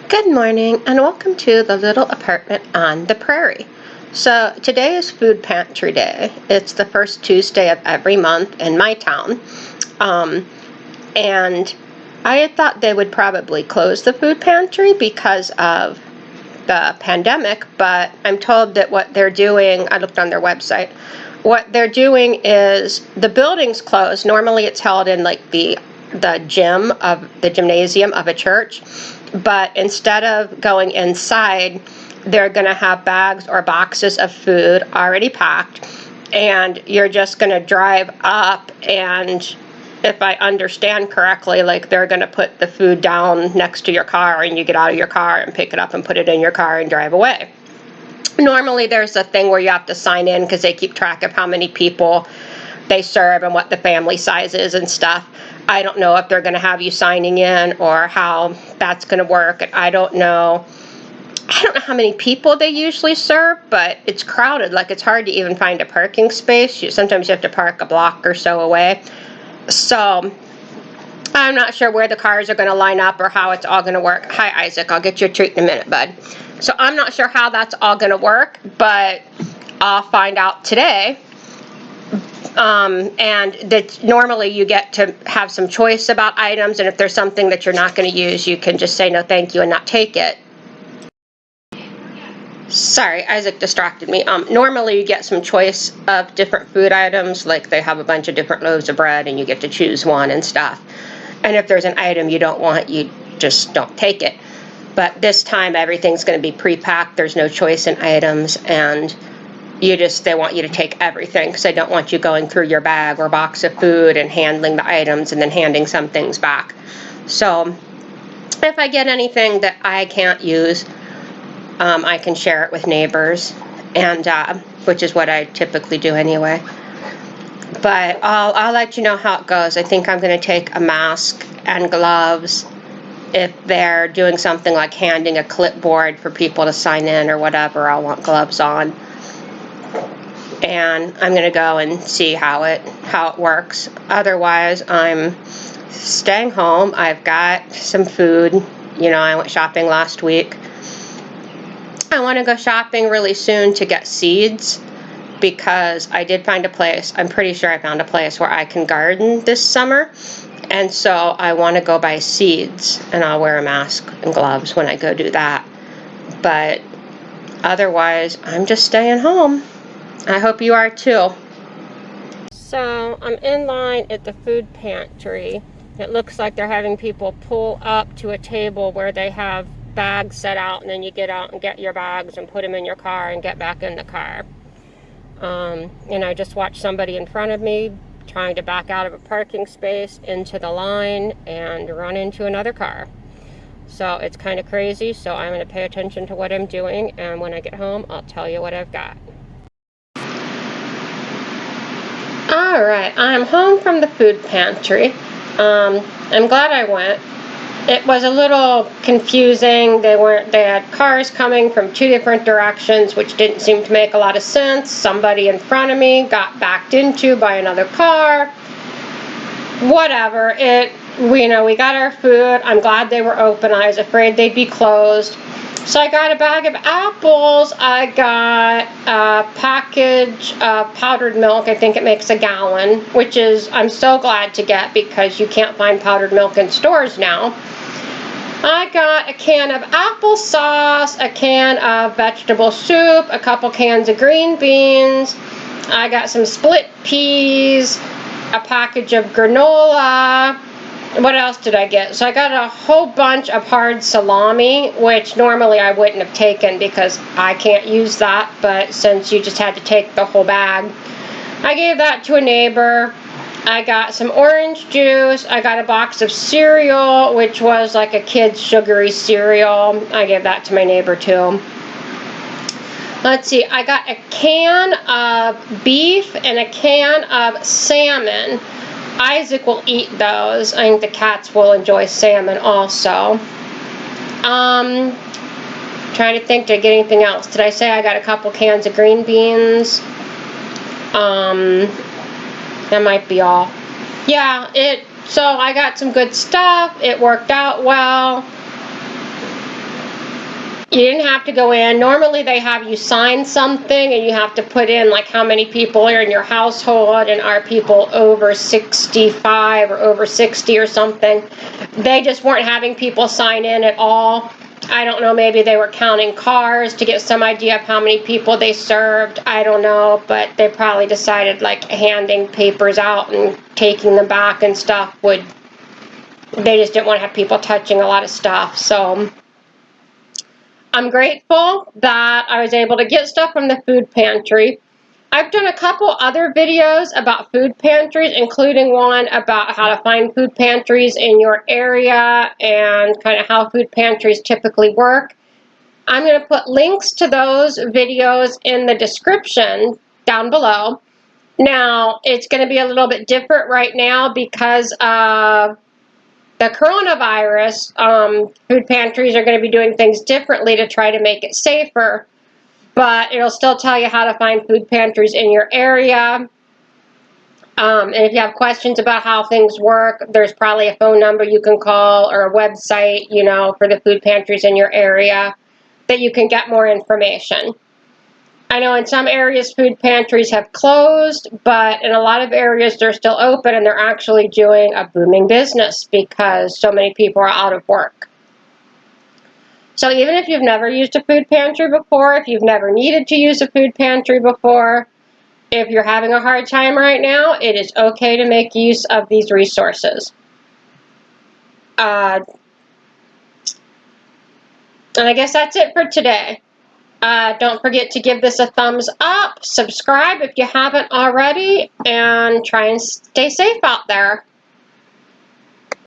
Good morning and welcome to the little apartment on the prairie. So today is Food Pantry Day. It's the first Tuesday of every month in my town. And I had thought they would probably close the food pantry because of the pandemic, but I'm told that what they're doing, I looked on their website, what they're doing is the building's closed. Normally it's held in like the gymnasium of a church, but instead of going inside, they're going to have bags or boxes of food already packed, and you're just going to drive up, and if I understand correctly, like they're going to put the food down next to your car and you get out of your car and pick it up and put it in your car and drive away. Normally there's a thing where you have to sign in because they keep track of how many people they serve and what the family size is and stuff. I don't know if they're going to have you signing in or how that's going to work. And I don't know how many people they usually serve, but it's crowded. Like it's hard to even find a parking space. Sometimes you have to park a block or so away. So I'm not sure where the cars are going to line up or how it's all going to work. Hi, Isaac. I'll get you a treat in a minute, bud. So I'm not sure how that's all going to work, but I'll find out today. And that normally you get to have some choice about items, and if there's something that you're not going to use, you can just say no thank you and not take it. Sorry, Isaac distracted me. Normally you get some choice of different food items, like they have a bunch of different loaves of bread and you get to choose one and stuff. And if there's an item you don't want, you just don't take it. But this time everything's going to be pre-packed. There's no choice in items, and they want you to take everything because they don't want you going through your bag or box of food and handling the items and then handing some things back. So if I get anything that I can't use, I can share it with neighbors, and which is what I typically do anyway. But I'll let you know how it goes. I think I'm going to take a mask and gloves. If they're doing something like handing a clipboard for people to sign in or whatever, I'll want gloves on. And I'm going to go and see how it works. Otherwise, I'm staying home. I've got some food. I went shopping last week. I want to go shopping really soon to get seeds, because I did find a place. I'm pretty sure I found a place where I can garden this summer. And so I want to go buy seeds, and I'll wear a mask and gloves when I go do that. But otherwise, I'm just staying home. I hope you are too. So I'm in line at the food pantry. It looks like they're having people pull up to a table where they have bags set out, and then you get out and get your bags and put them in your car and get back in the car. And I just watched somebody in front of me trying to back out of a parking space into the line and run into another car. So it's kind of crazy, so I'm going to pay attention to what I'm doing, and when I get home, I'll tell you what I've got. Alright, I'm home from the food pantry. I'm glad I went. It was a little confusing. They had cars coming from two different directions, which didn't seem to make a lot of sense. Somebody in front of me got backed into by another car. Whatever. We got our food. I'm glad they were open. I was afraid they'd be closed. So I got a bag of apples. I got a package of powdered milk. I think it makes a gallon, which I'm so glad to get because you can't find powdered milk in stores now. I got a can of applesauce, a can of vegetable soup, a couple cans of green beans. I got some split peas, a package of granola. What else did I get? So I got a whole bunch of hard salami, which normally I wouldn't have taken because I can't use that, but since you just had to take the whole bag, I gave that to a neighbor. I got some orange juice. I got a box of cereal, which was like a kid's sugary cereal. I gave that to my neighbor too. Let's see, I got a can of beef and a can of salmon. Isaac will eat those. I think the cats will enjoy salmon also. Trying to think, did I get anything else? Did I say I got a couple cans of green beans? That might be all. Yeah, so I got some good stuff. It worked out well. You didn't have to go in. Normally they have you sign something and you have to put in like how many people are in your household and are people over 65 or over 60 or something. They just weren't having people sign in at all. I don't know, maybe they were counting cars to get some idea of how many people they served. I don't know, but they probably decided like handing papers out and taking them back and stuff they just didn't want to have people touching a lot of stuff. So I'm grateful that I was able to get stuff from the food pantry. I've done a couple other videos about food pantries, including one about how to find food pantries in your area and kind of how food pantries typically work. I'm going to put links to those videos in the description down below. Now, it's going to be a little bit different right now because of the coronavirus. Food pantries are going to be doing things differently to try to make it safer, but it'll still tell you how to find food pantries in your area. And if you have questions about how things work, there's probably a phone number you can call or a website, you know, for the food pantries in your area that you can get more information. I know in some areas food pantries have closed, but in a lot of areas they're still open and they're actually doing a booming business because so many people are out of work. So even if you've never used a food pantry before, if you've never needed to use a food pantry before, if you're having a hard time right now, it is okay to make use of these resources. And I guess that's it for today. Don't forget to give this a thumbs up, subscribe if you haven't already, and try and stay safe out there.